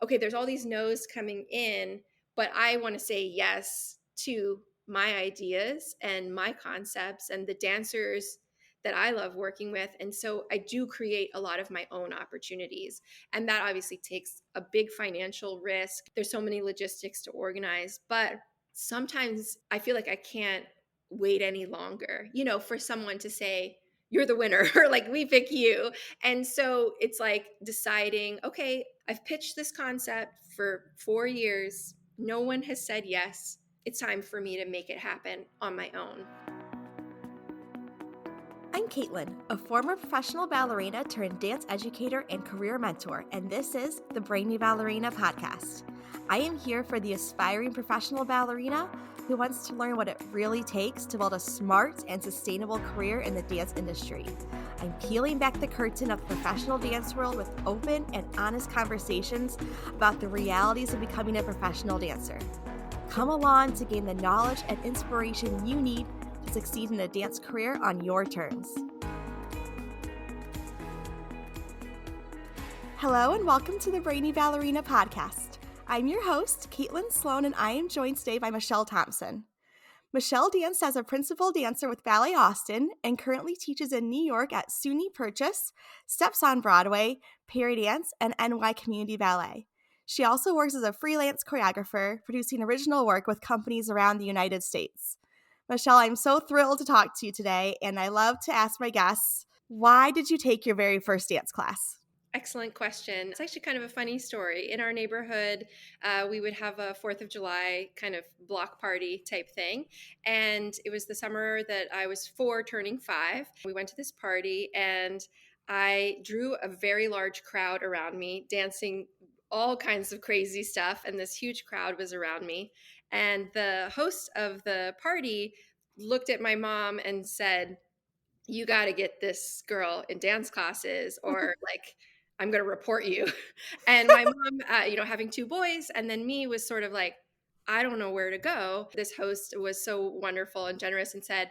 okay, there's all these no's coming in, but I want to say yes to my ideas and my concepts and the dancers that I love working with. And so I do create a lot of my own opportunities. And that obviously takes a big financial risk. There's so many logistics to organize, but sometimes I feel like I can't wait any longer, for someone to say, you're the winner, or like, we pick you. And so it's like deciding, okay, I've pitched this concept for 4 years. No one has said yes. It's time for me to make it happen on my own. I'm Caitlin, a former professional ballerina turned dance educator and career mentor, and this is the Brainy Ballerina podcast. I am here for the aspiring professional ballerina who wants to learn what it really takes to build a smart and sustainable career in the dance industry. I'm peeling back the curtain of the professional dance world with open and honest conversations about the realities of becoming a professional dancer. Come along to gain the knowledge and inspiration you need to succeed in a dance career on your terms. Hello and welcome to the Brainy Ballerina podcast. I'm your host, Caitlin Sloan, and I am joined today by Michelle Thompson. Michelle danced as a principal dancer with Ballet Austin and currently teaches in New York at SUNY Purchase, Steps on Broadway, Perry Dance, and NY Community Ballet. She also works as a freelance choreographer, producing original work with companies around the United States. Michelle, I'm so thrilled to talk to you today, and I love to ask my guests, why did you take your very first dance class? Excellent question. It's actually kind of a funny story. In our neighborhood, we would have a 4th of July kind of block party type thing. And it was the summer that I was 4 turning 5. We went to this party and I drew a very large crowd around me, dancing all kinds of crazy stuff. And this huge crowd was around me. And the host of the party looked at my mom and said, you got to get this girl in dance classes or like, I'm going to report you. And my mom, having 2 boys and then me was sort of like, I don't know where to go. This host was so wonderful and generous and said,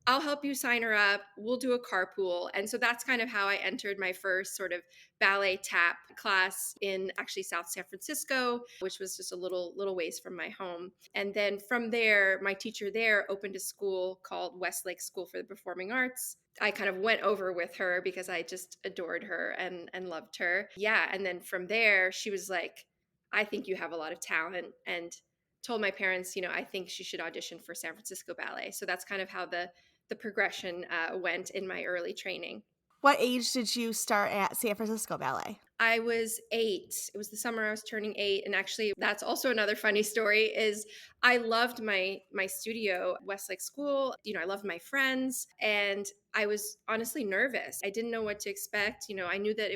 I'll help you sign her up. We'll do a carpool. And so that's kind of how I entered my first sort of ballet tap class in actually South San Francisco, which was just a little ways from my home. And then from there, my teacher there opened a school called Westlake School for the Performing Arts. I kind of went over with her because I just adored her and loved her. Yeah. And then from there, she was like, I think you have a lot of talent, and told my parents, I think she should audition for San Francisco Ballet. So that's kind of how the progression went in my early training. What age did you start at San Francisco Ballet? I was 8. It was the summer I was turning 8. And actually, that's also another funny story is I loved my studio, Westlake School. I loved my friends. And I was honestly nervous. I didn't know what to expect. I knew that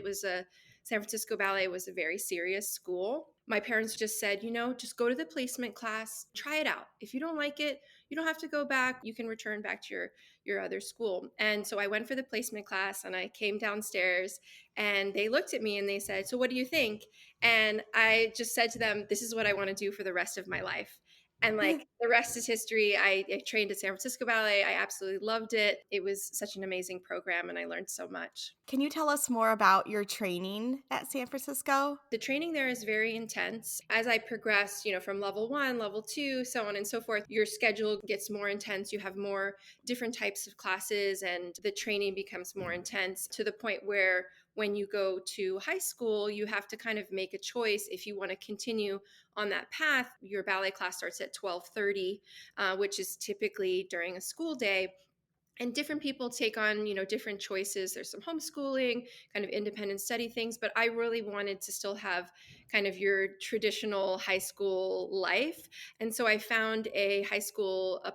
San Francisco Ballet was a very serious school. My parents just said, just go to the placement class, try it out. If you don't like it, you don't have to go back. You can return back to your other school. And so I went for the placement class and I came downstairs and they looked at me and they said, so what do you think? And I just said to them, this is what I want to do for the rest of my life. And like the rest is history. I trained at San Francisco Ballet. I absolutely loved it. It was such an amazing program and I learned so much. Can you tell us more about your training at San Francisco? The training there is very intense. As I progress, from level 1, level 2, so on and so forth, your schedule gets more intense. You have more different types of classes and the training becomes more intense to the point where when you go to high school, you have to kind of make a choice if you want to continue on that path. Your ballet class starts at 12:30, which is typically during a school day. And different people take on, different choices. There's some homeschooling, kind of independent study things, but I really wanted to still have kind of your traditional high school life. And so I found a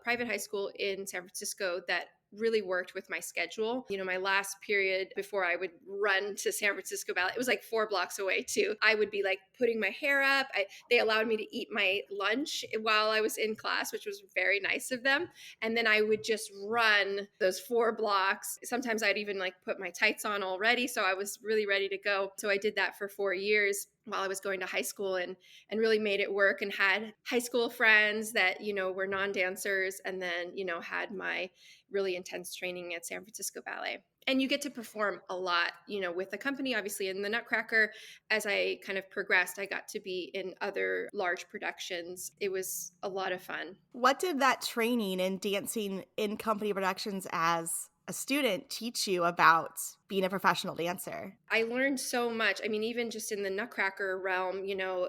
private high school in San Francisco that really worked with my schedule. My last period before I would run to San Francisco Ballet, it was like 4 blocks away too. I would be like putting my hair up. They allowed me to eat my lunch while I was in class, which was very nice of them. And then I would just run those 4 blocks. Sometimes I'd even like put my tights on already. So I was really ready to go. So I did that for 4 years. while I was going to high school, and really made it work, and had high school friends that, were non-dancers, and then, had my really intense training at San Francisco Ballet. And you get to perform a lot, with the company, obviously. In the Nutcracker, as I kind of progressed, I got to be in other large productions. It was a lot of fun. What did that training in dancing in company productions as a student teach you about being a professional dancer? I learned so much. I mean, even just in the Nutcracker realm,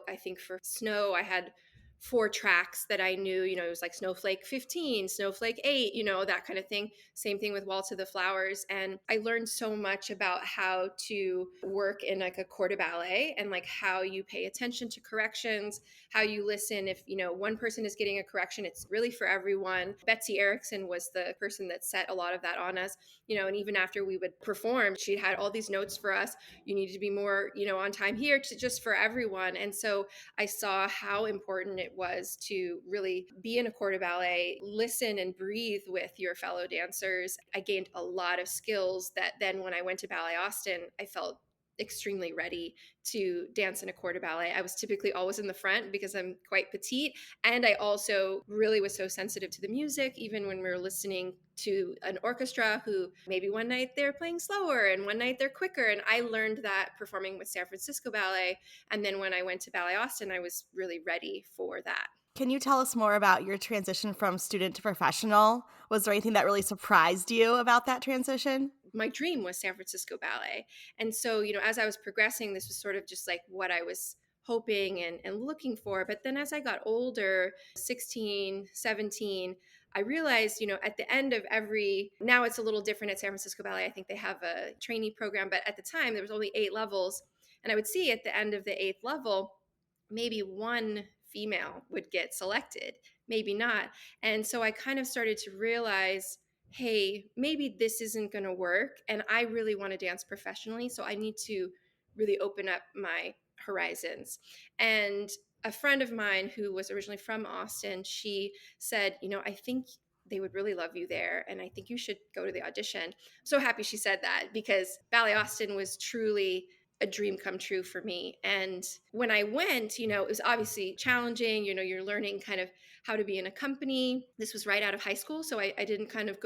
I think for Snow, I had 4 tracks that I knew. It was like Snowflake 15, Snowflake 8, that kind of thing. Same thing with Waltz of the Flowers. And I learned so much about how to work in like a corps de ballet, and like how you pay attention to corrections, how you listen. If, one person is getting a correction, it's really for everyone. Betsy Erickson was the person that set a lot of that on us, and even after we would perform, she had all these notes for us. You need to be more, on time here, to just for everyone. And so I saw how important it was to really be in a corps de ballet, listen and breathe with your fellow dancers. I gained a lot of skills that then when I went to Ballet Austin, I felt extremely ready to dance in a corps de ballet. I was typically always in the front because I'm quite petite. And I also really was so sensitive to the music, even when we were listening to an orchestra who maybe one night they're playing slower and one night they're quicker. And I learned that performing with San Francisco Ballet. And then when I went to Ballet Austin, I was really ready for that. Can you tell us more about your transition from student to professional? Was there anything that really surprised you about that transition? My dream was San Francisco Ballet. And so, as I was progressing, this was sort of just like what I was hoping and looking for. But then as I got older, 16, 17, I realized, at the end of now it's a little different at San Francisco Ballet. I think they have a trainee program, but at the time there was only 8 levels. And I would see at the end of the 8th level, maybe one female would get selected, maybe not. And so I kind of started to realize, hey, maybe this isn't going to work. And I really want to dance professionally. So I need to really open up my horizons. And a friend of mine who was originally from Austin, she said, I think they would really love you there. And I think you should go to the audition. I'm so happy she said that, because Ballet Austin was truly a dream come true for me. And when I went, it was obviously challenging. You're learning kind of how to be in a company. This was right out of high school. So I didn't kind of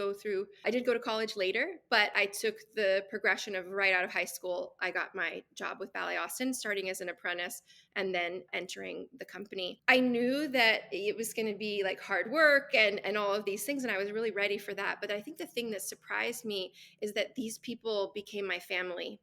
I did go to college later, but I took the progression of right out of high school. I got my job with Ballet Austin, starting as an apprentice and then entering the company. I knew that it was going to be like hard work and all of these things. And I was really ready for that. But I think the thing that surprised me is that these people became my family.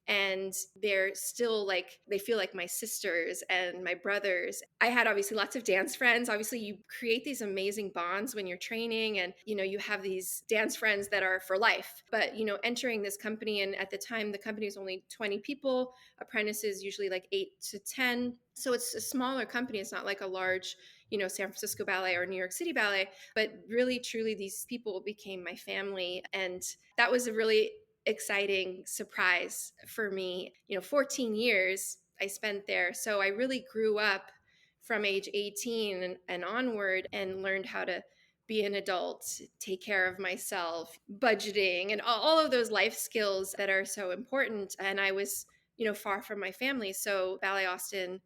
And they're still like, they feel like my sisters and my brothers. I had obviously lots of dance friends. Obviously, you create these amazing bonds when you're training, and, you have these dance friends that are for life. But, entering this company, and at the time, the company was only 20 people, apprentices usually like 8 to 10. So it's a smaller company. It's not like a large, San Francisco Ballet or New York City Ballet, but really, truly, these people became my family. And that was a really exciting surprise for me. 14 years I spent there. So I really grew up from age 18 and onward, and learned how to be an adult, take care of myself, budgeting, and all of those life skills that are so important. And I was, far from my family. So Ballet Austin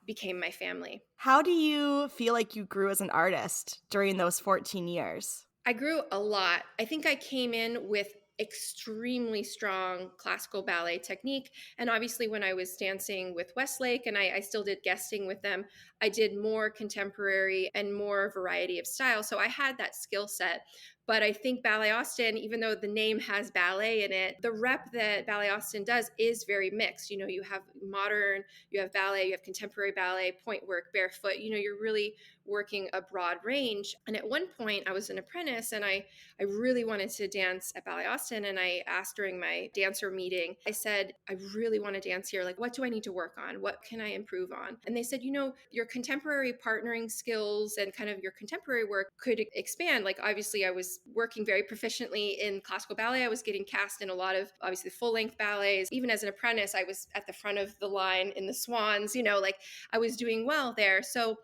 became my family. How do you feel like you grew as an artist during those 14 years? I grew a lot. I think I came in with extremely strong classical ballet technique. And obviously, when I was dancing with Westlake, and I still did guesting with them, I did more contemporary and more variety of style. So I had that skill set. But I think Ballet Austin, even though the name has ballet in it, the rep that Ballet Austin does is very mixed. You have modern, you have ballet, you have contemporary ballet, point work, barefoot. You're really working a broad range. And at one point, I was an apprentice, and I really wanted to dance at Ballet Austin. And I asked during my dancer meeting, I said, I really want to dance here. Like, what do I need to work on? What can I improve on? And they said, your contemporary partnering skills and kind of your contemporary work could expand. Like, obviously, I was working very proficiently in classical ballet. I was getting cast in a lot of obviously full length ballets. Even as an apprentice, I was at the front of the line in the Swans, like I was doing well there. So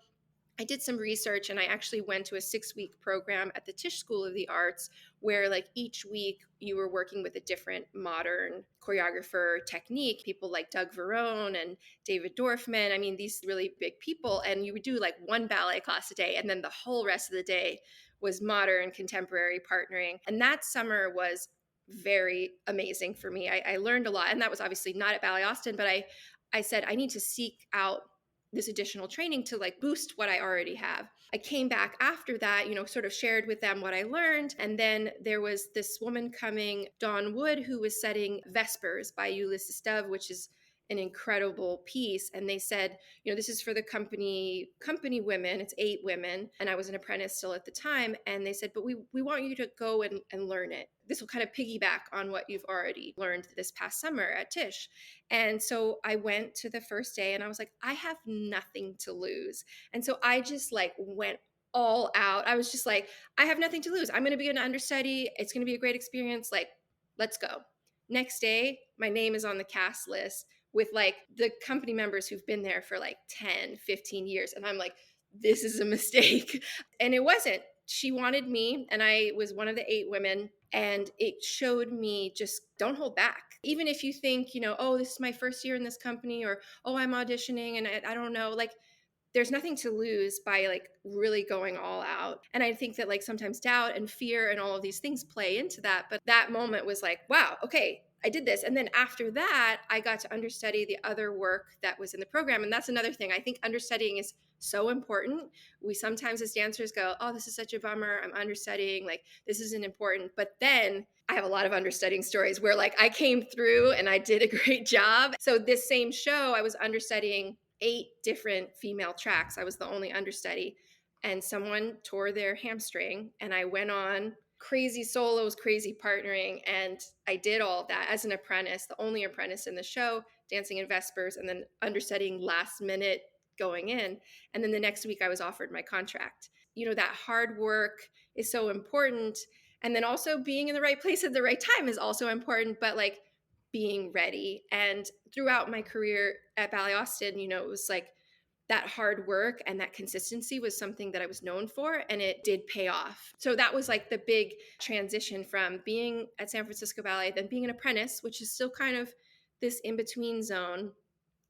I did some research and I actually went to a 6-week program at the Tisch School of the Arts where like each week you were working with a different modern choreographer technique, people like Doug Verone and David Dorfman. I mean, these really big people. And you would do like one ballet class a day. And then the whole rest of the day was modern, contemporary partnering. And that summer was very amazing for me. I learned a lot. And that was obviously not at Ballet Austin, but I said, I need to seek out this additional training to like boost what I already have. I came back after that, sort of shared with them what I learned. And then there was this woman coming, Dawn Wood, who was setting Vespers by Ulysses Dove, which is an incredible piece. And they said, this is for the company women. It's 8 women. And I was an apprentice still at the time. And they said, but we want you to go and learn it. This will kind of piggyback on what you've already learned this past summer at Tisch. And so I went to the first day and I was like, I have nothing to lose. And so I just like went all out. I was just like, I have nothing to lose. I'm going to be an understudy. It's going to be a great experience. Like, let's go. Next day, my name is on the cast list with like the company members who've been there for like 10, 15 years. And I'm like, this is a mistake. And it wasn't. She wanted me, and I was one of the 8 women. And it showed me just don't hold back. Even if you think, oh, this is my first year in this company, or, oh, I'm auditioning and I don't know, like, there's nothing to lose by like really going all out. And I think that like sometimes doubt and fear and all of these things play into that. But that moment was like, wow, okay, I did this. And then after that, I got to understudy the other work that was in the program. And that's another thing. I think understudying is so important. We sometimes as dancers go, oh, this is such a bummer. I'm understudying. Like, this isn't important. But then I have a lot of understudying stories where like I came through and I did a great job. So this same show, I was understudying 8 different female tracks. I was the only understudy. And someone tore their hamstring. And I went on crazy solos, crazy partnering. And I did all of that as an apprentice, the only apprentice in the show, dancing in Vespers, and then understudying last minute going in. And then the next week I was offered my contract. That hard work is so important. And then also being in the right place at the right time is also important, but like being ready. And throughout my career at Ballet Austin, it was like that hard work and that consistency was something that I was known for, and it did pay off. So that was like the big transition from being at San Francisco Ballet, then being an apprentice, which is still kind of this in-between zone,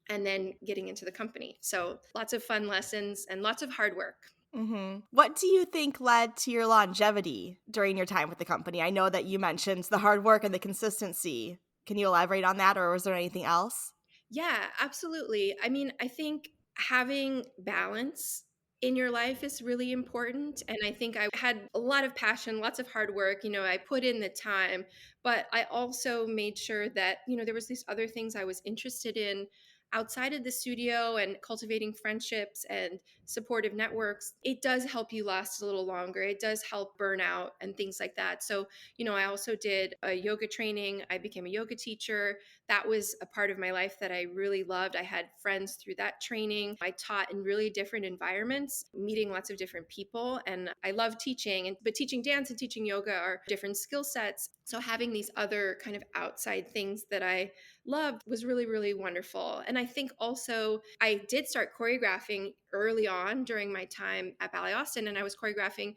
and then getting into the company. So lots of fun lessons and lots of hard work. Mm-hmm. What do you think led to your longevity during your time with the company? I know that you mentioned the hard work and the consistency. Can you elaborate on that, or was there anything else? Yeah, absolutely. I mean, I think having balance in your life is really important. And I think I had a lot of passion, lots of hard work. I put in the time, but I also made sure that, there was these other things I was interested in outside of the studio, and cultivating friendships and supportive networks. It does help you last a little longer. It does help burnout and things like that. So, I also did a yoga training. I became a yoga teacher. That was a part of my life that I really loved. I had friends through that training. I taught in really different environments, meeting lots of different people, and I love teaching. But teaching dance and teaching yoga are different skill sets. So having these other kind of outside things that I loved was really, really wonderful. And I think also I did start choreographing early on during my time at Ballet Austin, and I was choreographing,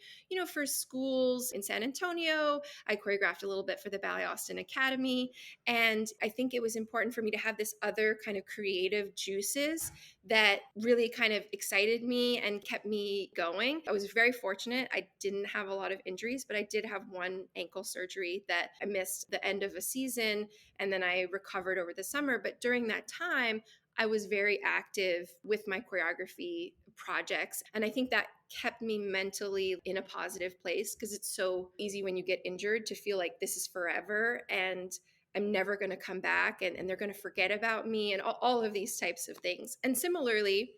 for schools in San Antonio. I choreographed a little bit for the Ballet Austin Academy. And I think it was important for me to have this other kind of creative juices that really kind of excited me and kept me going. I was very fortunate. I didn't have a lot of injuries, but I did have one ankle surgery that I missed the end of a season, and then I recovered over the summer. But during that time, I was very active with my choreography projects. And I think that kept me mentally in a positive place, because it's so easy when you get injured to feel like this is forever and I'm never going to come back, and they're going to forget about me, and all of these types of things. And similarly,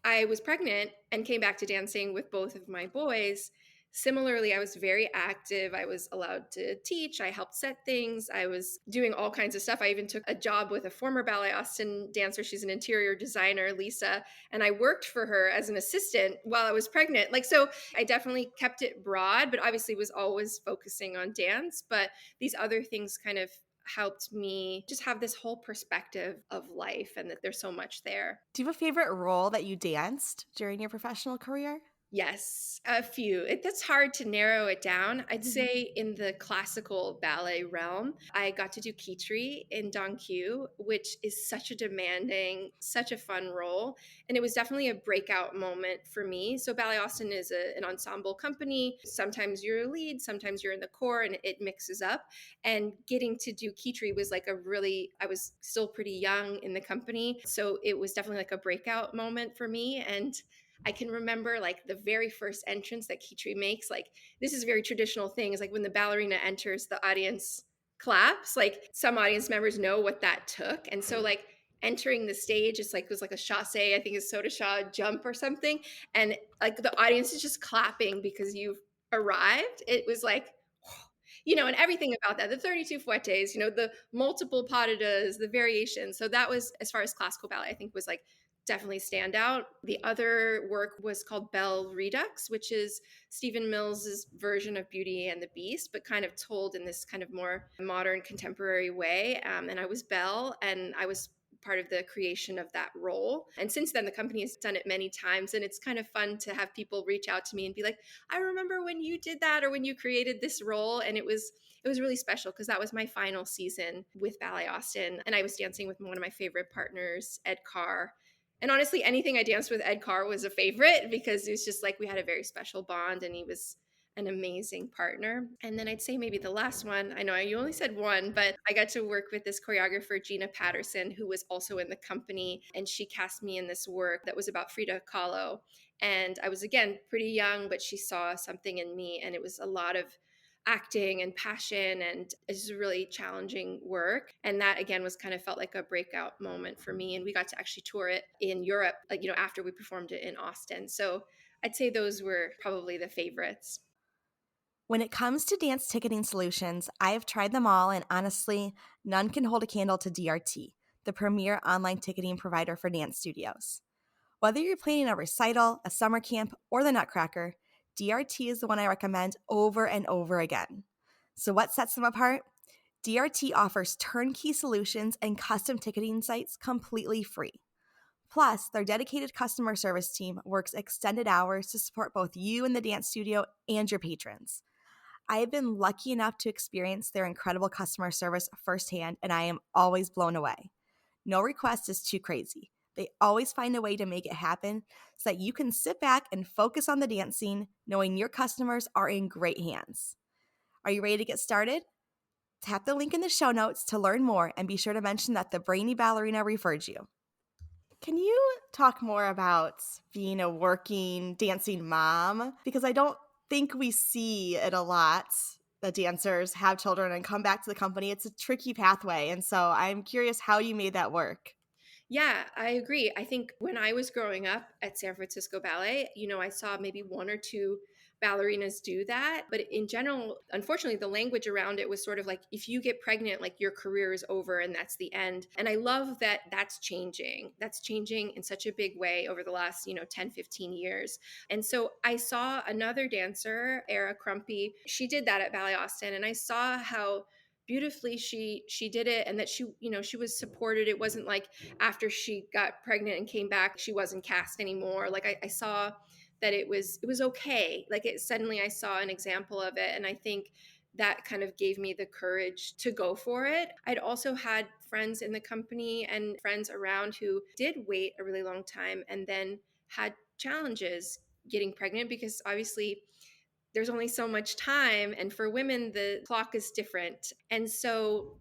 I was pregnant and came back to dancing with both of my boys. Similarly, I was very active. I was allowed to teach. I helped set things. I was doing all kinds of stuff. I even took a job with a former Ballet Austin dancer. She's an interior designer, Lisa, and I worked for her as an assistant while I was pregnant. So I definitely kept it broad, but obviously was always focusing on dance. But these other things kind of helped me just have this whole perspective of life and that there's so much there. Do you have a favorite role that you danced during your professional career? Yes, a few. That's hard to narrow it down. I'd Mhm. say in the classical ballet realm, I got to do Kitri in Don Q, which is such a demanding, such a fun role. And it was definitely a breakout moment for me. So Ballet Austin is an ensemble company. Sometimes you're a lead, sometimes you're in the core, and it mixes up. And getting to do Kitri was like I was still pretty young in the company. So it was definitely like a breakout moment for me. And I can remember like the very first entrance that Kitri makes. Like, this is a very traditional thing. Is like when the ballerina enters, the audience claps. Like, some audience members know what that took, and so like entering the stage, it's like it was like a chasse, I think it's soda shaw jump or something, and like the audience is just clapping because you've arrived. It was like, and everything about that, the 32 fouettes, the multiple pas de deux, the variations. So that was, as far as classical ballet, I think was like definitely stand out. The other work was called Belle Redux, which is Stephen Mills's version of Beauty and the Beast, but kind of told in this kind of more modern contemporary way. And I was Belle, and I was part of the creation of that role. And since then, the company has done it many times. And it's kind of fun to have people reach out to me and be like, I remember when you did that or when you created this role. And it was really special because that was my final season with Ballet Austin. And I was dancing with one of my favorite partners, Ed Carr. And honestly, anything I danced with Ed Carr was a favorite because it was just like we had a very special bond, and he was an amazing partner. And then I'd say maybe the last one, I know you only said one, but I got to work with this choreographer, Gina Patterson, who was also in the company. And she cast me in this work that was about Frida Kahlo. And I was, again, pretty young, but she saw something in me. And it was a lot of acting and passion, and it's really challenging work. And that, again, was kind of felt like a breakout moment for me. And we got to actually tour it in Europe, like, after we performed it in Austin. So I'd say those were probably the favorites. When it comes to dance ticketing solutions, I have tried them all, and honestly, none can hold a candle to DRT, the premier online ticketing provider for dance studios. Whether you're planning a recital, a summer camp, or the Nutcracker, DRT is the one I recommend over and over again. So, what sets them apart? DRT offers turnkey solutions and custom ticketing sites completely free. Plus, their dedicated customer service team works extended hours to support both you and the dance studio and your patrons. I have been lucky enough to experience their incredible customer service firsthand, and I am always blown away. No request is too crazy. They always find a way to make it happen so that you can sit back and focus on the dancing, knowing your customers are in great hands. Are you ready to get started? Tap the link in the show notes to learn more, and be sure to mention that the Brainy Ballerina referred you. Can you talk more about being a working dancing mom? Because I don't think we see it a lot that dancers have children and come back to the company. It's a tricky pathway. And so I'm curious how you made that work. Yeah, I agree. I think when I was growing up at San Francisco Ballet, I saw maybe one or two ballerinas do that. But in general, unfortunately, the language around it was sort of like, if you get pregnant, like your career is over and that's the end. And I love that that's changing. That's changing in such a big way over the last, 10, 15 years. And so I saw another dancer, Era Crumpy. She did that at Ballet Austin. And I saw how beautifully she did it, and that she was supported. It wasn't like after she got pregnant and came back she wasn't cast anymore. Like, I saw that it was okay. Like, it suddenly I saw an example of it, and I think that kind of gave me the courage to go for it. I'd also had friends in the company and friends around who did wait a really long time and then had challenges getting pregnant, because obviously there's only so much time, and for women the clock is different. And so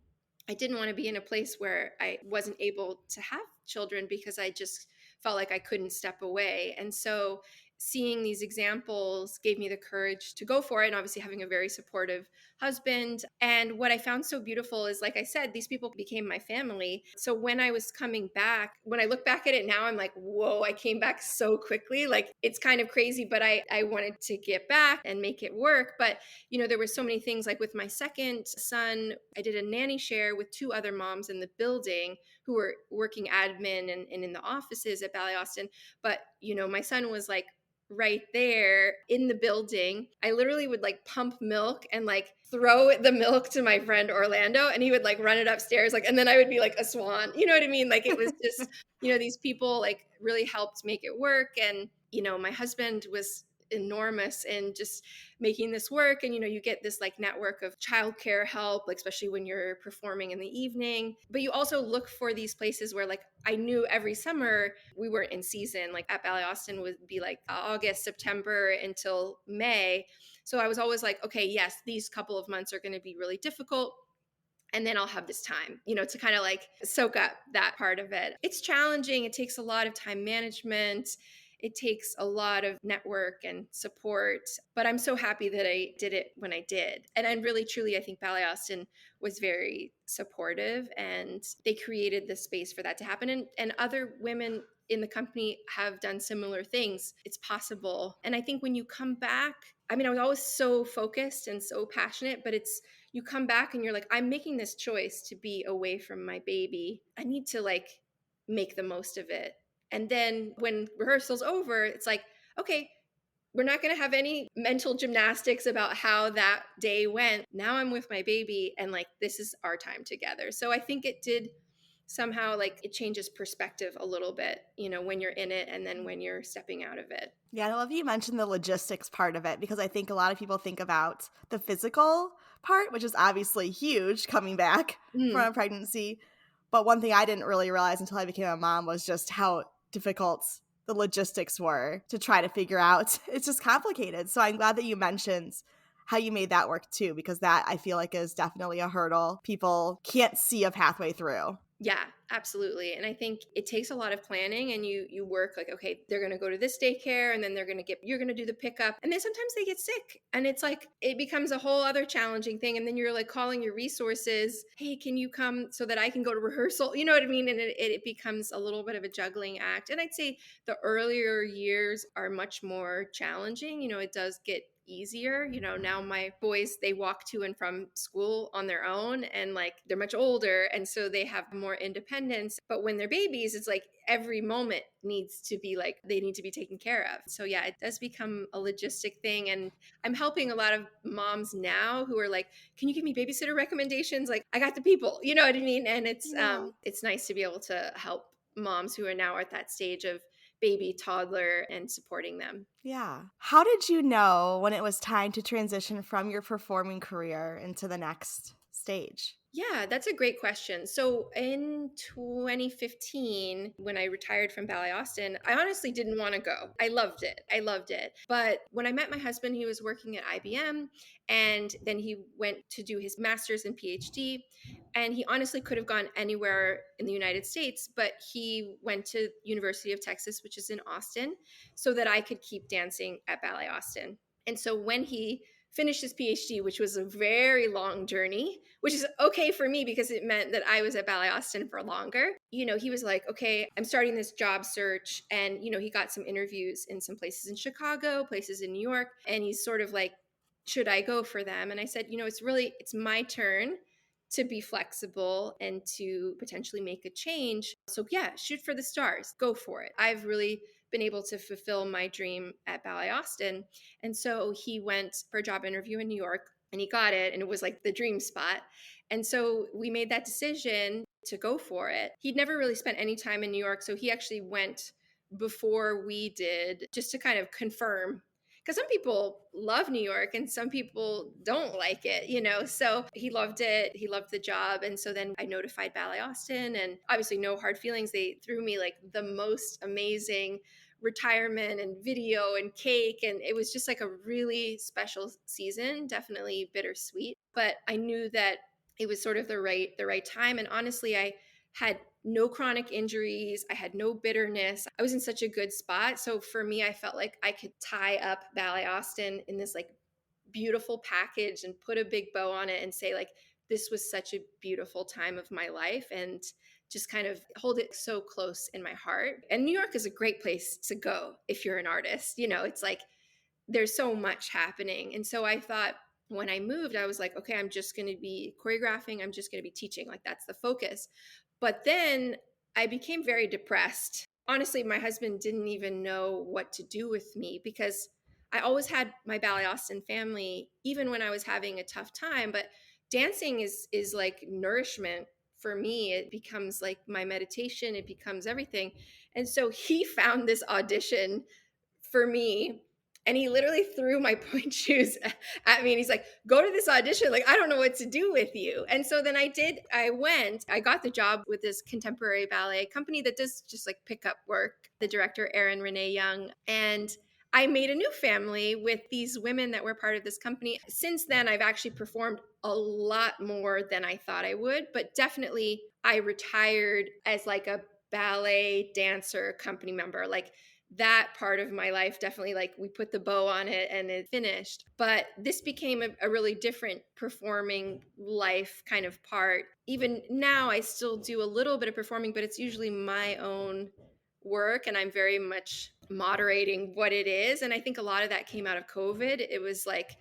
I didn't want to be in a place where I wasn't able to have children because I just felt like I couldn't step away. And so seeing these examples gave me the courage to go for it, and obviously having a very supportive husband. And what I found so beautiful is, like I said, these people became my family. So when I was coming back, when I look back at it now, I'm like, whoa, I came back so quickly. Like, it's kind of crazy, but I wanted to get back and make it work. But there were so many things, like with my second son, I did a nanny share with two other moms in the building who were working admin and in the offices at Ballet Austin. But, my son was like right there in the building. I literally would like pump milk and like throw the milk to my friend Orlando, and he would like run it upstairs, like, and then I would be like a swan. You know what I mean? Like, it was just, these people like really helped make it work. And, my husband was enormous in just making this work. And you get this like network of childcare help, like especially when you're performing in the evening. But you also look for these places where, like, I knew every summer we weren't in season. Like at Ballet Austin would be like August, September until May. So I was always like, okay, yes, these couple of months are going to be really difficult, and then I'll have this time, to kind of like soak up that part of it. It's challenging. It takes a lot of time management. It takes a lot of network and support, but I'm so happy that I did it when I did. And I really, truly, I think Ballet Austin was very supportive, and they created the space for that to happen. And other women in the company have done similar things. It's possible. And I think when you come back, I mean, I was always so focused and so passionate, but you come back and you're like, I'm making this choice to be away from my baby. I need to like make the most of it. And then when rehearsal's over, it's like, okay, we're not going to have any mental gymnastics about how that day went. Now I'm with my baby, and like, this is our time together. So I think it did somehow, like, it changes perspective a little bit, when you're in it and then when you're stepping out of it. Yeah, I love you mentioned the logistics part of it, because I think a lot of people think about the physical part, which is obviously huge coming back from Mm. a pregnancy. But one thing I didn't really realize until I became a mom was just how difficult the logistics were to try to figure out. It's just complicated. So I'm glad that you mentioned how you made that work too, because that I feel like is definitely a hurdle people can't see a pathway through. Yeah, absolutely. And I think it takes a lot of planning, and you work like, okay, they're going to go to this daycare, and then you're going to do the pickup. And then sometimes they get sick, and it's like, it becomes a whole other challenging thing. And then you're like calling your resources, hey, can you come so that I can go to rehearsal? You know what I mean? And it becomes a little bit of a juggling act. And I'd say the earlier years are much more challenging. It does get easier. Now my boys, they walk to and from school on their own, and like, they're much older, and so they have more independence. But when they're babies, it's like every moment needs to be like, they need to be taken care of. So yeah, it does become a logistic thing. And I'm helping a lot of moms now who are like, can you give me babysitter recommendations? Like, I got the people, you know what I mean? And Yeah. it's nice to be able to help moms who are now at that stage of baby, toddler, and supporting them. Yeah. How did you know when it was time to transition from your performing career into the next stage? Yeah, that's a great question. So in 2015, when I retired from Ballet Austin, I honestly didn't want to go. I loved it. I loved it. But when I met my husband, he was working at IBM, and then he went to do his master's and PhD. And he honestly could have gone anywhere in the United States, but he went to University of Texas, which is in Austin, so that I could keep dancing at Ballet Austin. And so when he finished his PhD, which was a very long journey, which is okay for me because it meant that I was at Ballet Austin for longer. He was like, okay, I'm starting this job search. And, he got some interviews in some places in Chicago, places in New York. And he's sort of like, should I go for them? And I said, it's my turn to be flexible and to potentially make a change. So yeah, shoot for the stars, go for it. I've really been able to fulfill my dream at Ballet Austin. And so he went for a job interview in New York, and he got it, and it was like the dream spot. And so we made that decision to go for it. He'd never really spent any time in New York, so he actually went before we did, just to kind of confirm, because some people love New York and some people don't like it. So he loved it. He loved the job. And so then I notified Ballet Austin, and obviously no hard feelings. They threw me like the most amazing retirement and video and cake. And it was just like a really special season, definitely bittersweet. But I knew that it was sort of the right time. And honestly, I had no chronic injuries. I had no bitterness. I was in such a good spot. So for me, I felt like I could tie up Ballet Austin in this like beautiful package and put a big bow on it and say like, this was such a beautiful time of my life, and just kind of hold it so close in my heart. And New York is a great place to go if you're an artist. It's like, there's so much happening. And so I thought, when I moved, I was like, okay, I'm just going to be choreographing. I'm just going to be teaching. Like, that's the focus. But then I became very depressed. honestly, my husband didn't even know what to do with me because I always had my Ballet Austin family, even when I was having a tough time. But dancing is like nourishment for me. It becomes like my meditation, it becomes everything. And so he found this audition for me, and he literally threw my point shoes at me, and he's like, go to this audition, like I don't know what to do with you. And so then I went, I got the job with this contemporary ballet company that does just like pickup work, the director Erin Renee Young. And I made a new family with these women that were part of this company. Since then, I've actually performed a lot more than I thought I would, but definitely I retired as like a ballet dancer company member. Like that part of my life, definitely, like we put the bow on it and it finished. But this became a really different performing life kind of part. Even now I still do a little bit of performing, but it's usually my own work, and I'm very much moderating what it is. And I think a lot of that came out of COVID. It was like,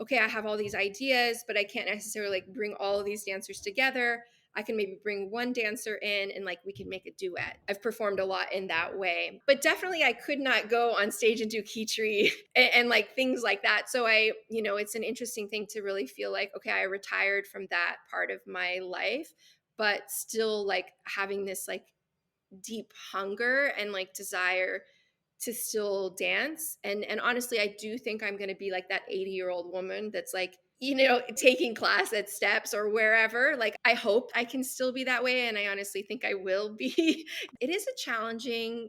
okay, I have all these ideas, but I can't necessarily like bring all of these dancers together. I can maybe bring one dancer in and like we can make a duet. I've performed a lot in that way. But definitely I could not go on stage and do Kitri and like things like that. So it's an interesting thing to really feel like, okay, I retired from that part of my life, but still like having this like deep hunger and like desire to still dance. And honestly, I do think I'm going to be like that 80-year-old woman that's like, taking class at Steps or wherever. Like, I hope I can still be that way. And I honestly think I will be. It is a challenging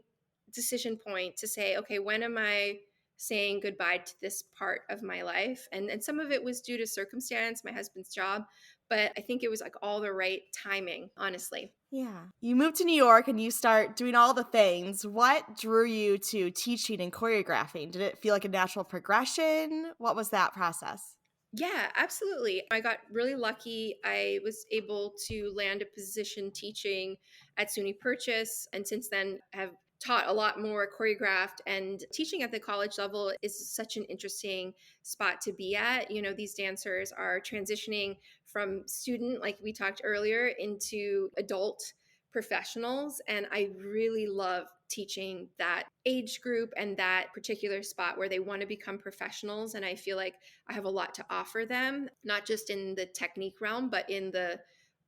decision point to say, okay, when am I saying goodbye to this part of my life? And some of it was due to circumstance, my husband's job, but I think it was like all the right timing, honestly. Yeah. You move to New York and you start doing all the things. What drew you to teaching and choreographing? Did it feel like a natural progression? What was that process? Yeah, absolutely. I got really lucky. I was able to land a position teaching at SUNY Purchase, and since then have taught a lot more choreographed. And teaching at the college level is such an interesting spot to be at. These dancers are transitioning from student, like we talked earlier, into adult professionals. And I really love teaching that age group and that particular spot where they want to become professionals. And I feel like I have a lot to offer them, not just in the technique realm, but in the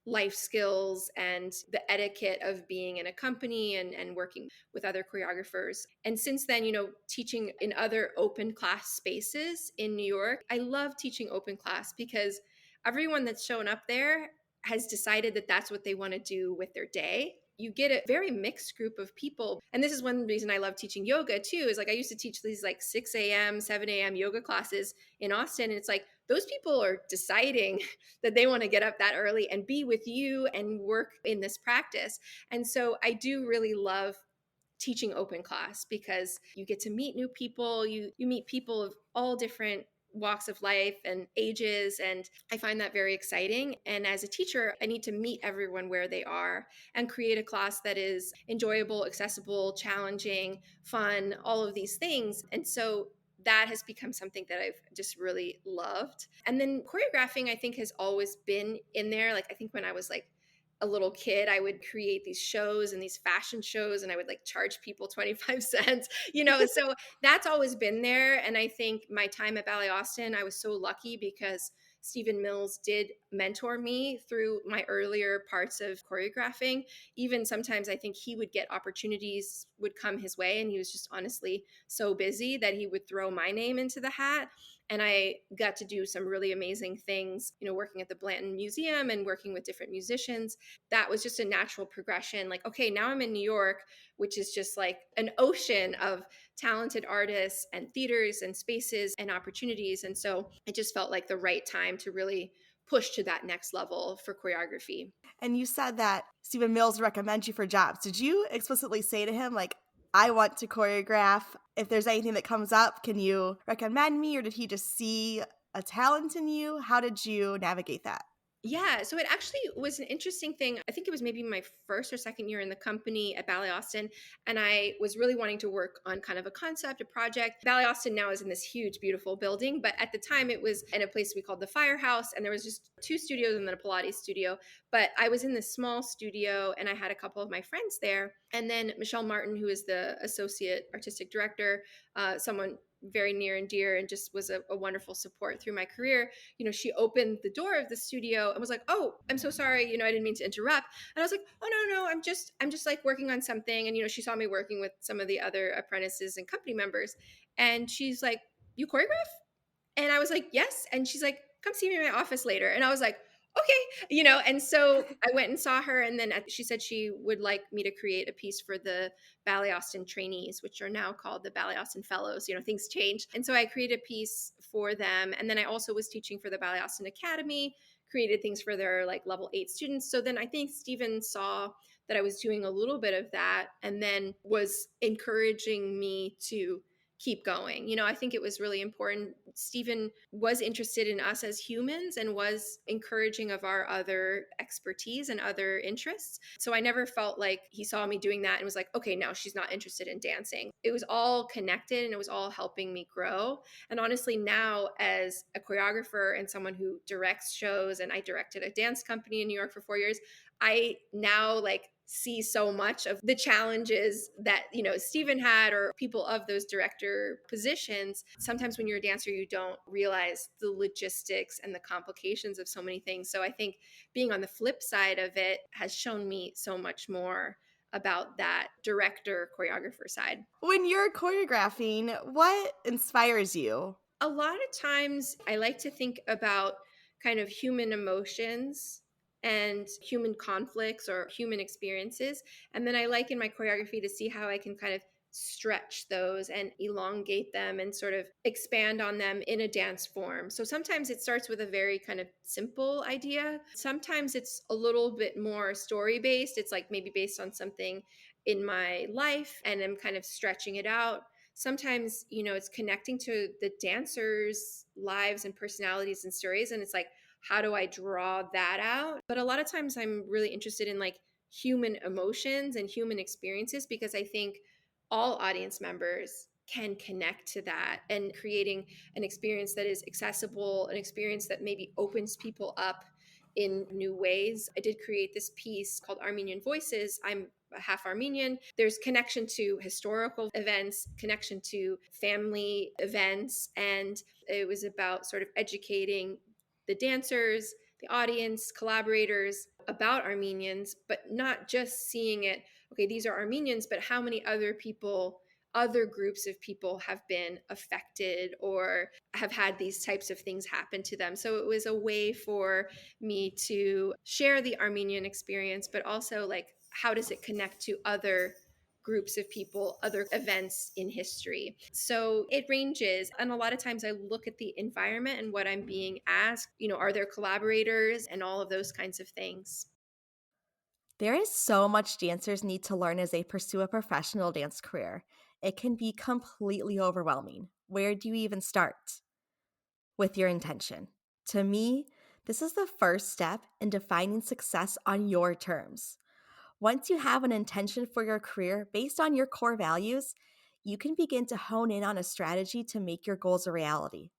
life skills and the etiquette of being in a company and working with other choreographers. And since then, teaching in other open class spaces in New York, I love teaching open class because everyone that's shown up there has decided that that's what they want to do with their day. You get a very mixed group of people. And this is one reason I love teaching yoga too, is like I used to teach these like 6 a.m., 7 a.m. yoga classes in Austin. And it's like those people are deciding that they want to get up that early and be with you and work in this practice. And so I do really love teaching open class because you get to meet new people. You meet people of all different walks of life and ages, and I find that very exciting. And as a teacher, I need to meet everyone where they are and create a class that is enjoyable, accessible, challenging, fun, all of these things. And so that has become something that I've just really loved. And then choreographing, I think, has always been in there. Like I think when I was like a little kid, I would create these shows and these fashion shows, and I would like charge people 25 cents, so that's always been there. And I think my time at Ballet Austin, I was so lucky because Stephen Mills did mentor me through my earlier parts of choreographing. Even sometimes I think he would get opportunities would come his way, and he was just honestly so busy that he would throw my name into the hat. And I got to do some really amazing things, working at the Blanton Museum and working with different musicians. That was just a natural progression. Like, okay, now I'm in New York, which is just like an ocean of talented artists and theaters and spaces and opportunities. And so it just felt like the right time to really push to that next level for choreography. And you said that Stephen Mills recommends you for jobs. Did you explicitly say to him, like, I want to choreograph? If there's anything that comes up, can you recommend me? Or did he just see a talent in you? How did you navigate that? Yeah, so it actually was an interesting thing. I think it was maybe my first or second year in the company at Ballet Austin, and I was really wanting to work on kind of a concept, a project. Ballet Austin now is in this huge, beautiful building, but at the time it was in a place we called the Firehouse, and there was just two studios and then a Pilates studio. But I was in this small studio, and I had a couple of my friends there, and then Michelle Martin, who is the associate artistic director, someone very near and dear, and just was a wonderful support through my career. She opened the door of the studio and was like, "Oh, I'm so sorry. I didn't mean to interrupt." And I was like, "Oh, no, I'm just like working on something." And she saw me working with some of the other apprentices and company members, and she's like, "You choreograph?" And I was like, "Yes." And she's like, "Come see me in my office later." And I was like, "Okay." And so I went and saw her. And then she said she would like me to create a piece for the Ballet Austin trainees, which are now called the Ballet Austin Fellows. Things change. And so I created a piece for them. And then I also was teaching for the Ballet Austin Academy, created things for their like level 8 students. So then I think Stephen saw that I was doing a little bit of that and then was encouraging me to keep going. I think it was really important. Stephen was interested in us as humans and was encouraging of our other expertise and other interests. So I never felt like he saw me doing that and was like, okay, now she's not interested in dancing. It was all connected and it was all helping me grow. And honestly, now as a choreographer and someone who directs shows, and I directed a dance company in New York for 4 years, I now like see so much of the challenges that Stephen had or people of those director positions. Sometimes when you're a dancer you don't realize the logistics and the complications of so many things. So I think being on the flip side of it has shown me so much more about that director choreographer side. When you're choreographing, what inspires you? A lot of times I like to think about kind of human emotions and human conflicts or human experiences. And then I like in my choreography to see how I can kind of stretch those and elongate them and sort of expand on them in a dance form. So sometimes it starts with a very kind of simple idea. Sometimes it's a little bit more story based. It's like maybe based on something in my life and I'm kind of stretching it out. Sometimes it's connecting to the dancers lives and personalities and stories, and it's like, how do I draw that out? But a lot of times I'm really interested in like human emotions and human experiences, because I think all audience members can connect to that, and creating an experience that is accessible, an experience that maybe opens people up in new ways. I did create this piece called Armenian Voices. I'm half Armenian. There's connection to historical events, connection to family events, and it was about sort of educating the dancers, the audience, collaborators about Armenians, but not just seeing it, okay, these are Armenians, but how many other people, other groups of people have been affected or have had these types of things happen to them. So it was a way for me to share the Armenian experience, but also like, how does it connect to other groups of people, other events in history? So it ranges. And a lot of times I look at the environment and what I'm being asked, are there collaborators and all of those kinds of things. There is so much dancers need to learn as they pursue a professional dance career. It can be completely overwhelming. Where do you even start? With your intention. To me, this is the first step in defining success on your terms. Once you have an intention for your career based on your core values, you can begin to hone in on a strategy to make your goals a reality.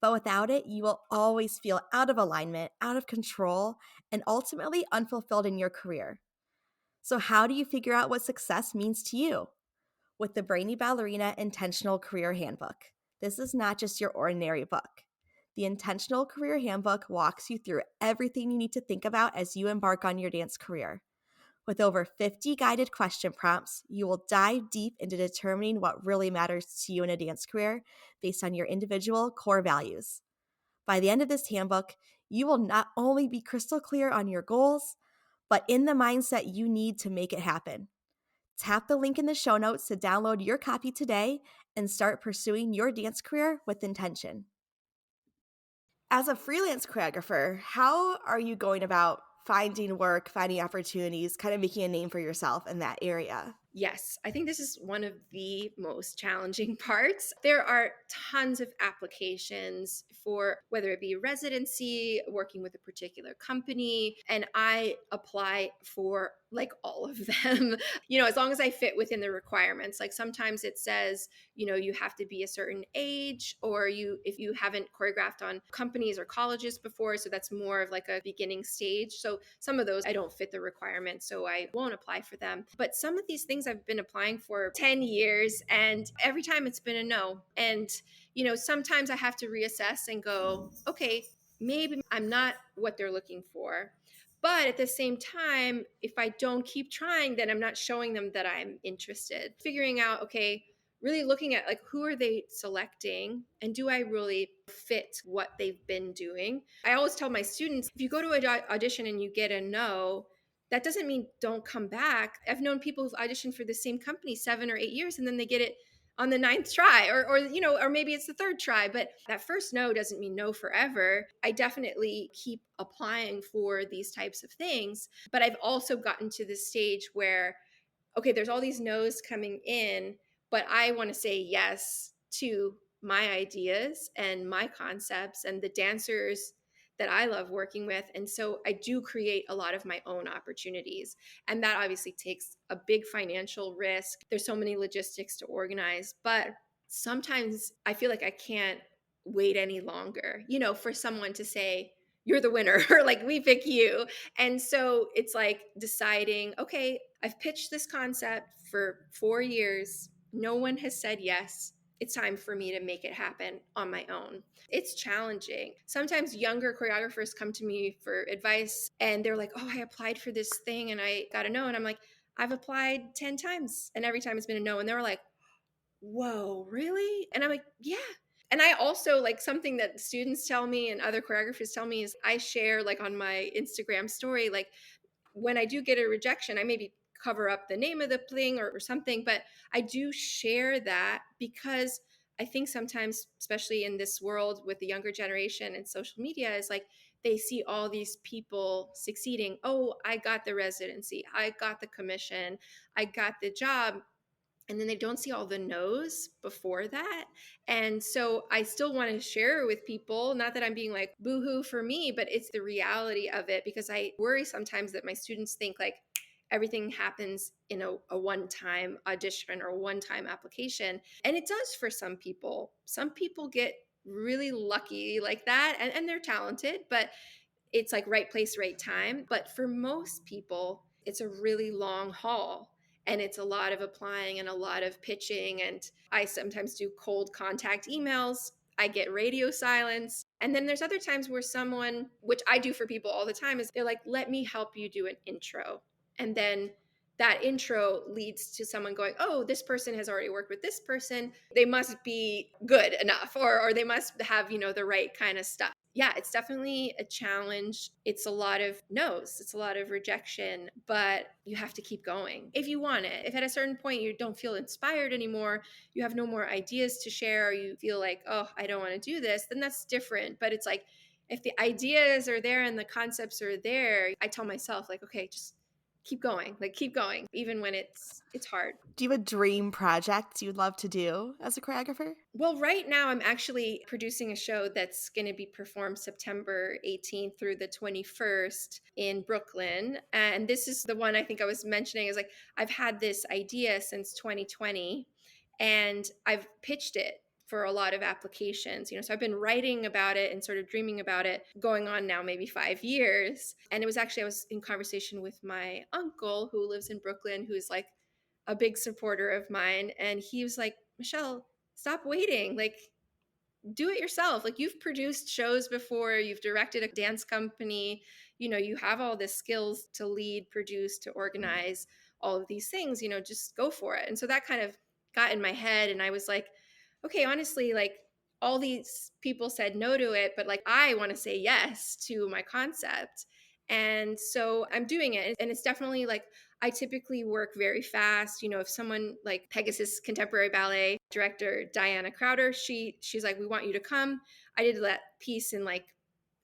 But without it, you will always feel out of alignment, out of control, and ultimately unfulfilled in your career. So, how do you figure out what success means to you? With the Brainy Ballerina Intentional Career Handbook. This is not just your ordinary book. The Intentional Career Handbook walks you through everything you need to think about as you embark on your dance career. With over 50 guided question prompts, you will dive deep into determining what really matters to you in a dance career based on your individual core values. By the end of this handbook, you will not only be crystal clear on your goals, but in the mindset you need to make it happen. Tap the link in the show notes to download your copy today and start pursuing your dance career with intention. As a freelance choreographer, how are you going about finding work, finding opportunities, kind of making a name for yourself in that area? Yes, I think this is one of the most challenging parts. There are tons of applications for whether it be residency, working with a particular company, and I apply for like all of them. As long as I fit within the requirements. Like sometimes it says, you have to be a certain age, or if you haven't choreographed on companies or colleges before, so that's more of like a beginning stage. So some of those I don't fit the requirements, so I won't apply for them. But some of these things I've been applying for 10 years, and every time it's been a no. And sometimes I have to reassess and go, okay, maybe I'm not what they're looking for. But at the same time, if I don't keep trying, then I'm not showing them that I'm interested. Figuring out, okay, really looking at like who are they selecting and do I really fit what they've been doing. I always tell my students, if you go to an audition and you get a no, that doesn't mean don't come back. I've known people who've auditioned for the same company 7 or 8 years and then they get it on the ninth try, or maybe it's the third try, but that first no doesn't mean no forever. I definitely keep applying for these types of things, but I've also gotten to this stage where, okay, there's all these no's coming in, but I want to say yes to my ideas and my concepts and the dancers that I love working with. And so I do create a lot of my own opportunities. And that obviously takes a big financial risk. There's so many logistics to organize, but sometimes I feel like I can't wait any longer, for someone to say, you're the winner, or like we pick you. And so it's like deciding, okay, I've pitched this concept for 4 years. No one has said yes. It's time for me to make it happen on my own. It's challenging. Sometimes younger choreographers come to me for advice and they're like, oh, I applied for this thing and I got a no. And I'm like, I've applied 10 times and every time it's been a no. And they were like, whoa, really? And I'm like, yeah. And I also like something that students tell me and other choreographers tell me is I share like on my Instagram story, like when I do get a rejection, I maybe cover up the name of the thing or something, but I do share that because I think sometimes, especially in this world with the younger generation and social media, is like they see all these people succeeding. Oh, I got the residency, I got the commission, I got the job. And then they don't see all the no's before that. And so I still want to share with people, not that I'm being like boohoo for me, but it's the reality of it, because I worry sometimes that my students think like everything happens in a one-time audition or one-time application. And it does for some people. Some people get really lucky like that, and they're talented, but it's like right place, right time. But for most people, it's a really long haul and it's a lot of applying and a lot of pitching. And I sometimes do cold contact emails. I get radio silence. And then there's other times where someone, which I do for people all the time, is they're like, let me help you do an intro. And then that intro leads to someone going, oh, this person has already worked with this person. They must be good enough, or they must have, the right kind of stuff. Yeah, it's definitely a challenge. It's a lot of no's, it's a lot of rejection, but you have to keep going if you want it. If at a certain point you don't feel inspired anymore, you have no more ideas to share, or you feel like, oh, I don't want to do this, then that's different. But it's like, if the ideas are there and the concepts are there, I tell myself like, okay, just keep going, even when it's hard. Do you have a dream project you'd love to do as a choreographer? Well, right now I'm actually producing a show that's going to be performed September 18th through the 21st in Brooklyn. And this is the one I think I was mentioning, is like I've had this idea since 2020 and I've pitched it for a lot of applications, so I've been writing about it and sort of dreaming about it going on now maybe 5 years. And it was actually, I was in conversation with my uncle who lives in Brooklyn, who's like a big supporter of mine. And he was like, Michelle, stop waiting. Like, do it yourself. Like, you've produced shows before, you've directed a dance company, you have all the skills to lead, produce, to organize all of these things, just go for it. And so that kind of got in my head. And I was like, okay, honestly, like all these people said no to it, but like I want to say yes to my concept. And so I'm doing it. And it's definitely like, I typically work very fast. If someone like Pegasus Contemporary Ballet director Diana Crowder, she's like, we want you to come. I did that piece in like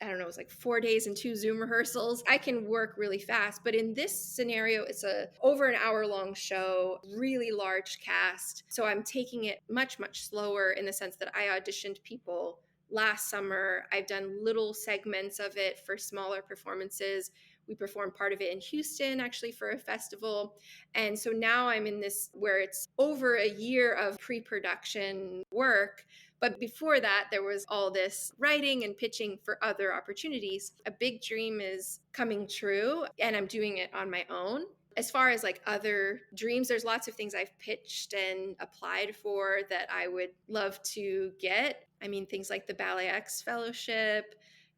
I don't know, it was like 4 days and 2 Zoom rehearsals. I can work really fast. But in this scenario, it's a over an hour long show, really large cast. So I'm taking it much, much slower in the sense that I auditioned people last summer. I've done little segments of it for smaller performances. We performed part of it in Houston, actually, for a festival. And so now I'm in this where it's over a year of pre production work. But before that, there was all this writing and pitching for other opportunities. A big dream is coming true, and I'm doing it on my own. As far as like other dreams, there's lots of things I've pitched and applied for that I would love to get. I mean, things like the Ballet X Fellowship,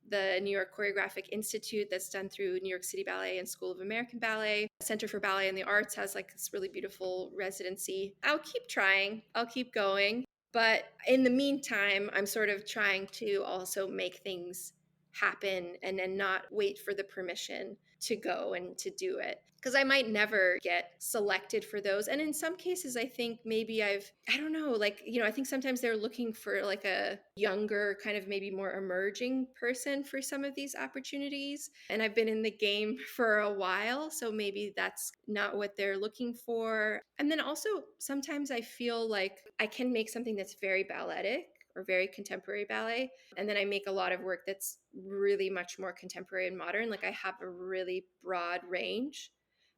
the New York Choreographic Institute that's done through New York City Ballet and School of American Ballet. Center for Ballet and the Arts has like this really beautiful residency. I'll keep trying, I'll keep going. But in the meantime, I'm sort of trying to also make things happen and then not wait for the permission to go and to do it. Because I might never get selected for those. And in some cases, I think maybe I don't know, like, I think sometimes they're looking for like a younger, kind of maybe more emerging person for some of these opportunities. And I've been in the game for a while. So maybe that's not what they're looking for. And then also, sometimes I feel like I can make something that's very balletic or very contemporary ballet. And then I make a lot of work that's really much more contemporary and modern. Like I have a really broad range.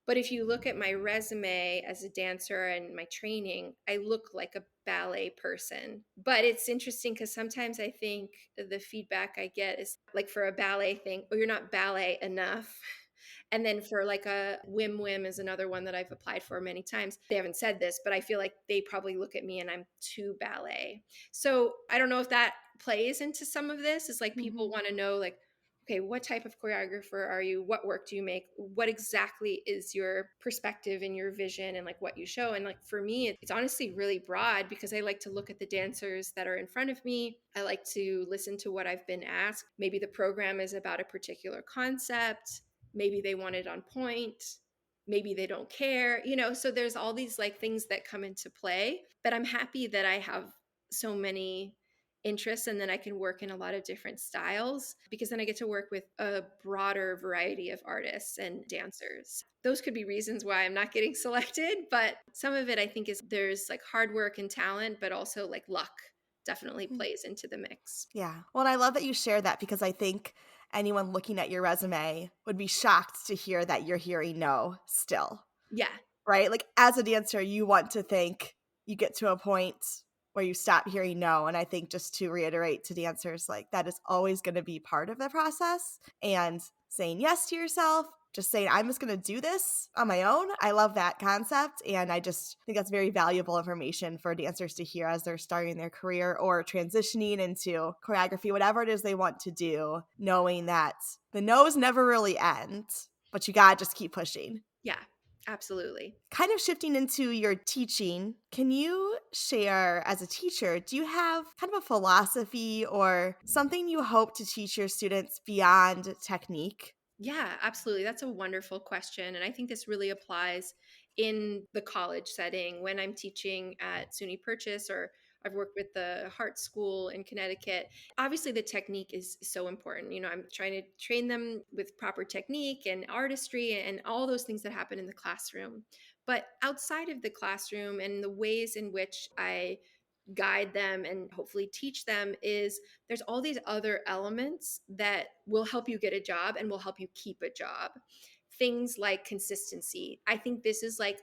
But if you look at my resume as a dancer and my training, I look like a ballet person. But it's interesting because sometimes I think the feedback I get is like for a ballet thing, oh, you're not ballet enough. And then for like a Whim Whim is another one that I've applied for many times. They haven't said this, but I feel like they probably look at me and I'm too ballet. So I don't know if that plays into some of this. Is like people Mhm. want to know like, okay, what type of choreographer are you? What work do you make? What exactly is your perspective and your vision and like what you show? And like for me, it's honestly really broad because I like to look at the dancers that are in front of me. I like to listen to what I've been asked. Maybe the program is about a particular concept. Maybe they want it on point. Maybe they don't care, so there's all these like things that come into play. But I'm happy that I have so many interests and then I can work in a lot of different styles because then I get to work with a broader variety of artists and dancers. Those could be reasons why I'm not getting selected, but some of it I think is there's like hard work and talent, but also like luck definitely Mm. plays into the mix. Yeah. Well, and I love that you share that because I think anyone looking at your resume would be shocked to hear that you're hearing no still. Yeah. Right? Like, as a dancer, you want to think you get to a point where you stop hearing no, and I think just to reiterate to dancers, like, that is always gonna be part of the process, and saying yes to yourself, just saying, "I'm just gonna do this on my own." I love that concept, and I just think that's very valuable information for dancers to hear as they're starting their career or transitioning into choreography, whatever it is they want to do, knowing that the no's never really end, but you gotta just keep pushing. Yeah, absolutely. Kind of shifting into your teaching, can you share as a teacher, do you have kind of a philosophy or something you hope to teach your students beyond technique? Yeah, absolutely. That's a wonderful question. And I think this really applies in the college setting when I'm teaching at SUNY Purchase or I've worked with the Hart School in Connecticut. Obviously, the technique is so important. I'm trying to train them with proper technique and artistry and all those things that happen in the classroom. But outside of the classroom and the ways in which I guide them and hopefully teach them is there's all these other elements that will help you get a job and will help you keep a job. Things like consistency. I think this is like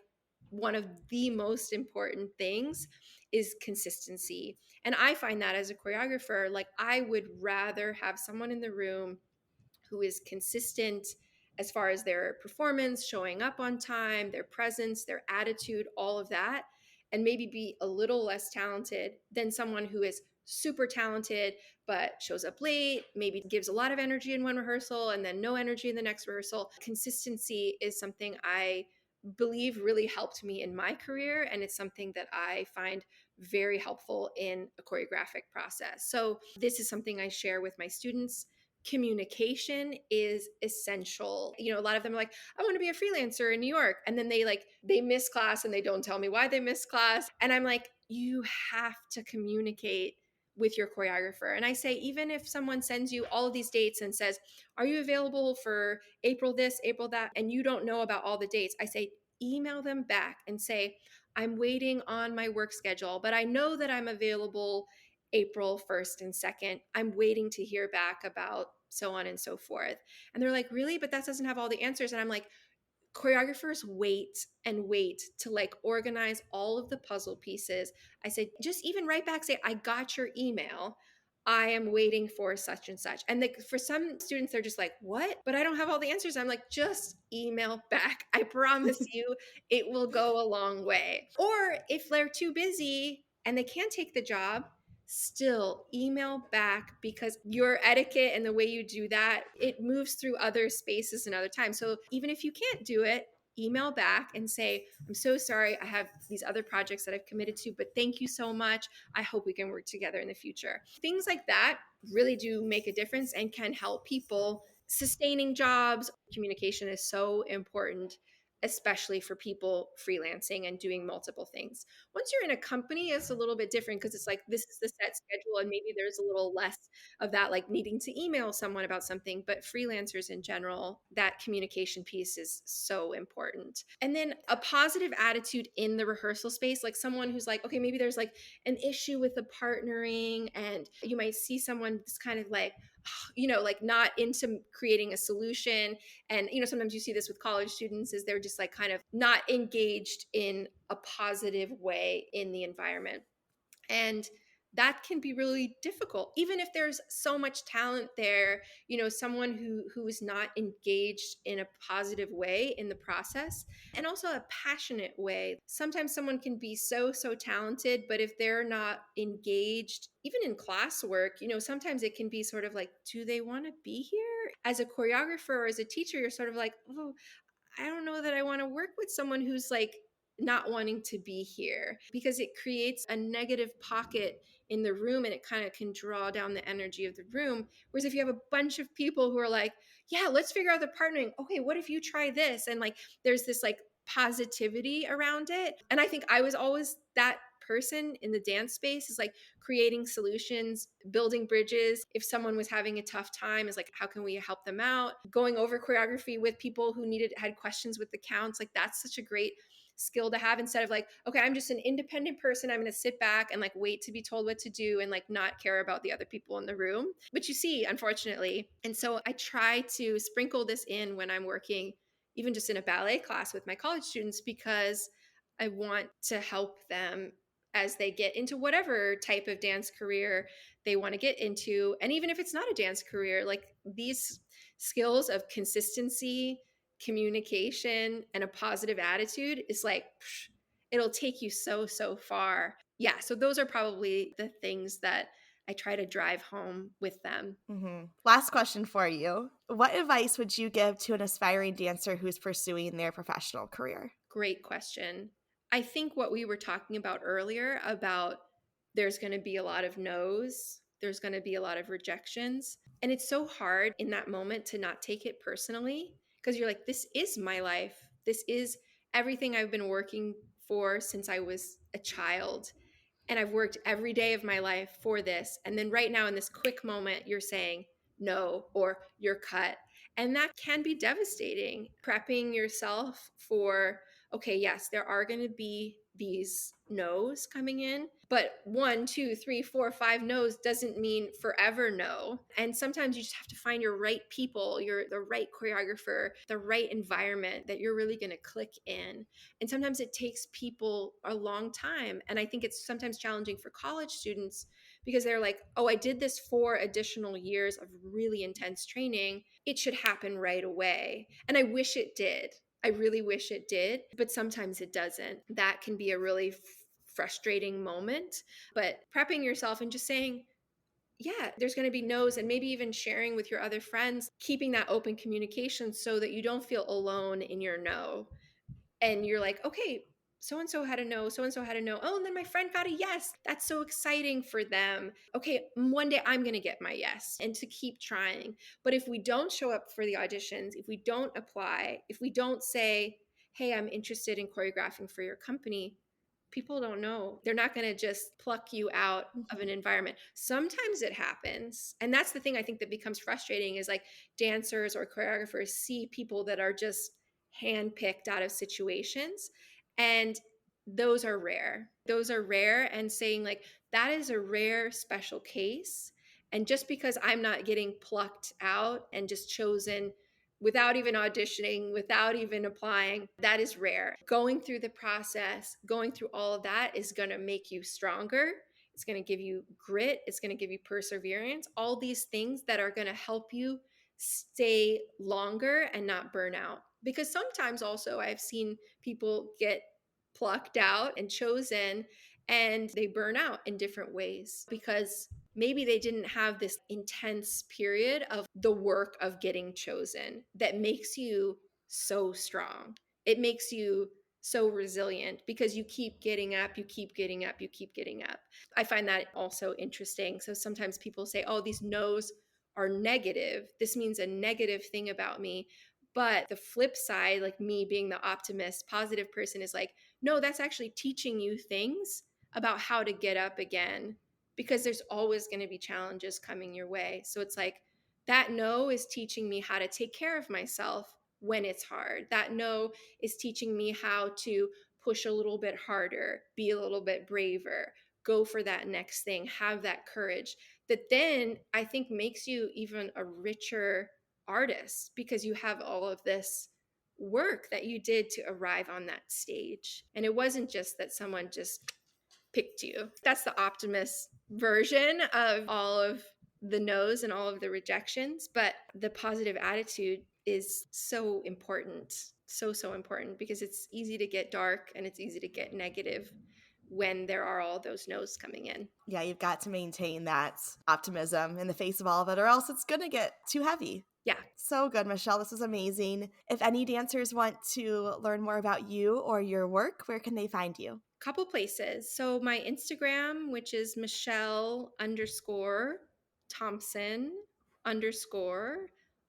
one of the most important things is consistency. And I find that as a choreographer, like I would rather have someone in the room who is consistent as far as their performance, showing up on time, their presence, their attitude, all of that, and maybe be a little less talented than someone who is super talented but shows up late, maybe gives a lot of energy in one rehearsal and then no energy in the next rehearsal. Consistency is something I believe really helped me in my career, and it's something that I find very helpful in a choreographic process. So this is something I share with my students. Communication is essential. A lot of them are like, I want to be a freelancer in New York. And then they miss class and they don't tell me why they missed class. And I'm like, you have to communicate with your choreographer. And I say, even if someone sends you all of these dates and says, are you available for April this, April that, and you don't know about all the dates, I say, email them back and say, I'm waiting on my work schedule, but I know that I'm available April 1st and 2nd. I'm waiting to hear back about so on and so forth. And they're like, really? But that doesn't have all the answers. And I'm like, choreographers wait and wait to like organize all of the puzzle pieces. I said, just even write back, say, I got your email. I am waiting for such and such. And for some students, they're just like, what? But I don't have all the answers. I'm like, just email back. I promise you it will go a long way. Or if they're too busy and they can't take the job, still email back, because your etiquette and the way you do that, it moves through other spaces and other times. So even if you can't do it, email back and say, I'm so sorry, I have these other projects that I've committed to, but thank you so much. I hope we can work together in the future. Things like that really do make a difference and can help people sustaining jobs. Communication is so important, especially for people freelancing and doing multiple things. Once you're in a company, it's a little bit different, because it's like, this is the set schedule, and maybe there's a little less of that, like needing to email someone about something. But freelancers in general, that communication piece is so important. And then a positive attitude in the rehearsal space, like someone who's like, okay, maybe there's like an issue with the partnering, and you might see someone that's kind of like, like not into creating a solution. And sometimes you see this with college students, is they're just like kind of not engaged in a positive way in the environment. And that can be really difficult, even if there's so much talent there. Someone who is not engaged in a positive way in the process, and also a passionate way. Sometimes someone can be so talented, but if they're not engaged even in classwork, sometimes it can be sort of like, do they want to be here? As a choreographer or as a teacher, you're sort of like, oh, I don't know that I want to work with someone who's like not wanting to be here, because it creates a negative pocket in the room, and it kind of can draw down the energy of the room. Whereas if you have a bunch of people who are like, yeah, let's figure out the partnering. Okay, what if you try this? And like, there's this like positivity around it. And I think I was always that person in the dance space, is like creating solutions, building bridges. If someone was having a tough time, is like, how can we help them out? Going over choreography with people who had questions with the counts. Like, that's such a great skill to have, instead of like, okay, I'm just an independent person, I'm going to sit back and like wait to be told what to do and like not care about the other people in the room, which you see, unfortunately. And so I try to sprinkle this in when I'm working, even just in a ballet class with my college students, because I want to help them as they get into whatever type of dance career they want to get into. And even if it's not a dance career, like these skills of consistency, communication, and a positive attitude is like, it'll take you so far. Yeah, so those are probably the things that I try to drive home with them. Last question for you. What advice would you give to an aspiring dancer who's pursuing their professional career? Great question. I think what we were talking about earlier, about there's going to be a lot of no's, there's going to be a lot of rejections. And it's so hard in that moment to not take it personally, because you're like, this is my life. This is everything I've been working for since I was a child. And I've worked every day of my life for this. And then right now, in this quick moment, you're saying no, or you're cut. And that can be devastating. Prepping yourself for, okay, yes, there are going to be these no's coming in, but 1, 2, 3, 4, 5 no's doesn't mean forever no. And sometimes you just have to find your right people, the right choreographer, the right environment that you're really going to click in. And sometimes it takes people a long time. And I think it's sometimes challenging for college students, because they're like, oh, I did this 4 additional years of really intense training. It should happen right away. And I wish it did. I really wish it did, but sometimes it doesn't. That can be a really frustrating moment. But prepping yourself and just saying, yeah, there's going to be no's, and maybe even sharing with your other friends, keeping that open communication so that you don't feel alone in your no. And you're like, okay, so and so had a no, so and so had a no. Oh, and then my friend got a yes. That's so exciting for them. Okay, one day I'm going to get my yes, and to keep trying. But if we don't show up for the auditions, if we don't apply, if we don't say, hey, I'm interested in choreographing for your company, People don't know. They're not going to just pluck you out of an Mhm. environment. Sometimes it happens. And that's the thing I think that becomes frustrating is like dancers or choreographers see people that are just handpicked out of situations. And those are rare. Those are rare. And saying, like, that is a rare special case. And just because I'm not getting plucked out and just chosen without even auditioning, without even applying, that is rare. Going through the process, going through all of that is going to make you stronger. It's going to give you grit. It's going to give you perseverance. All these things that are going to help you stay longer and not burn out. Because sometimes also I've seen people get plucked out and chosen and they burn out in different ways because maybe they didn't have this intense period of the work of getting chosen that makes you so strong. It makes you so resilient because you keep getting up, you keep getting up, you keep getting up. I find that also interesting. So sometimes people say, oh, these no's are negative. This means a negative thing about me. But the flip side, like me being the optimist, positive person, is like, no, that's actually teaching you things about how to get up again because there's always going to be challenges coming your way. So it's like that no is teaching me how to take care of myself when it's hard. That no is teaching me how to push a little bit harder, be a little bit braver, go for that next thing, have that courage. That then I think makes you even a richer artist because you have all of this work that you did to arrive on that stage. And it wasn't just that someone just picked you. That's the optimist version of all of the no's and all of the rejections. But the positive attitude is so important, so important because it's easy to get dark and it's easy to get negative when there are all those no's coming in. Yeah, you've got to maintain that optimism in the face of all of it, or else it's going to get too heavy. Yeah. So good, Michelle. This is amazing. If any dancers want to learn more about you or your work, where can they find you? Couple places. So my Instagram, which is Michelle _Thompson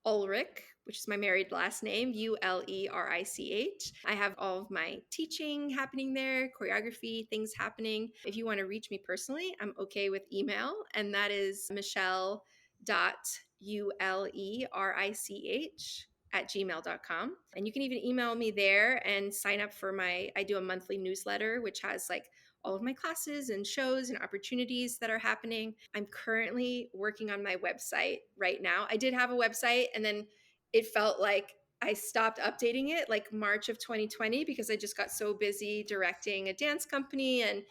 _Ulrich, which is my married last name, ULERICH. I have all of my teaching happening there, choreography, things happening. If you want to reach me personally, I'm okay with email, and that is michelle.ulerich@gmail.com. And you can even email me there and sign up for I do a monthly newsletter, which has like all of my classes and shows and opportunities that are happening. I'm currently working on my website right now. I did have a website and then it felt like I stopped updating it like March of 2020 because I just got so busy directing a dance company and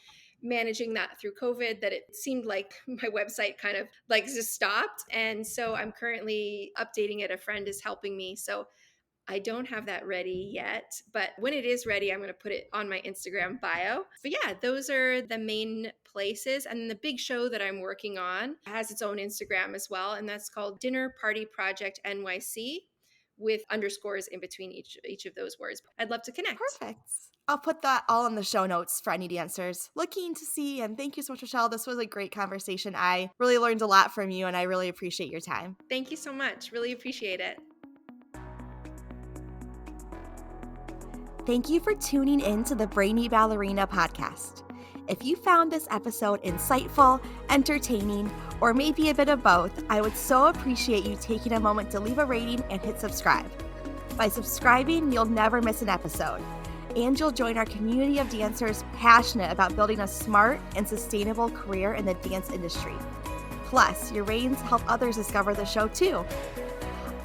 managing that through COVID that it seemed like my website kind of like just stopped. And so I'm currently updating it. A friend is helping me. So I don't have that ready yet, but when it is ready, I'm going to put it on my Instagram bio. But yeah, those are the main places. And the big show that I'm working on has its own Instagram as well. And that's called Dinner Party Project NYC with underscores in between each of those words. I'd love to connect. Perfect. I'll put that all in the show notes for any dancers looking to see. And thank you so much, Michelle. This was a great conversation. I really learned a lot from you, and I really appreciate your time. Thank you so much. Really appreciate it. Thank you for tuning in to the Brainy Ballerina podcast. If you found this episode insightful, entertaining, or maybe a bit of both, I would so appreciate you taking a moment to leave a rating and hit subscribe. By subscribing, you'll never miss an episode, and you'll join our community of dancers passionate about building a smart and sustainable career in the dance industry. Plus, your ratings help others discover the show too.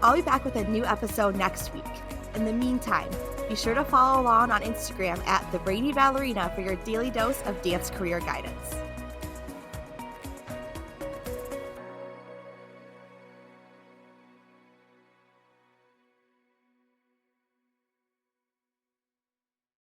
I'll be back with a new episode next week. In the meantime, be sure to follow along on Instagram at The Brainy Ballerina for your daily dose of dance career guidance.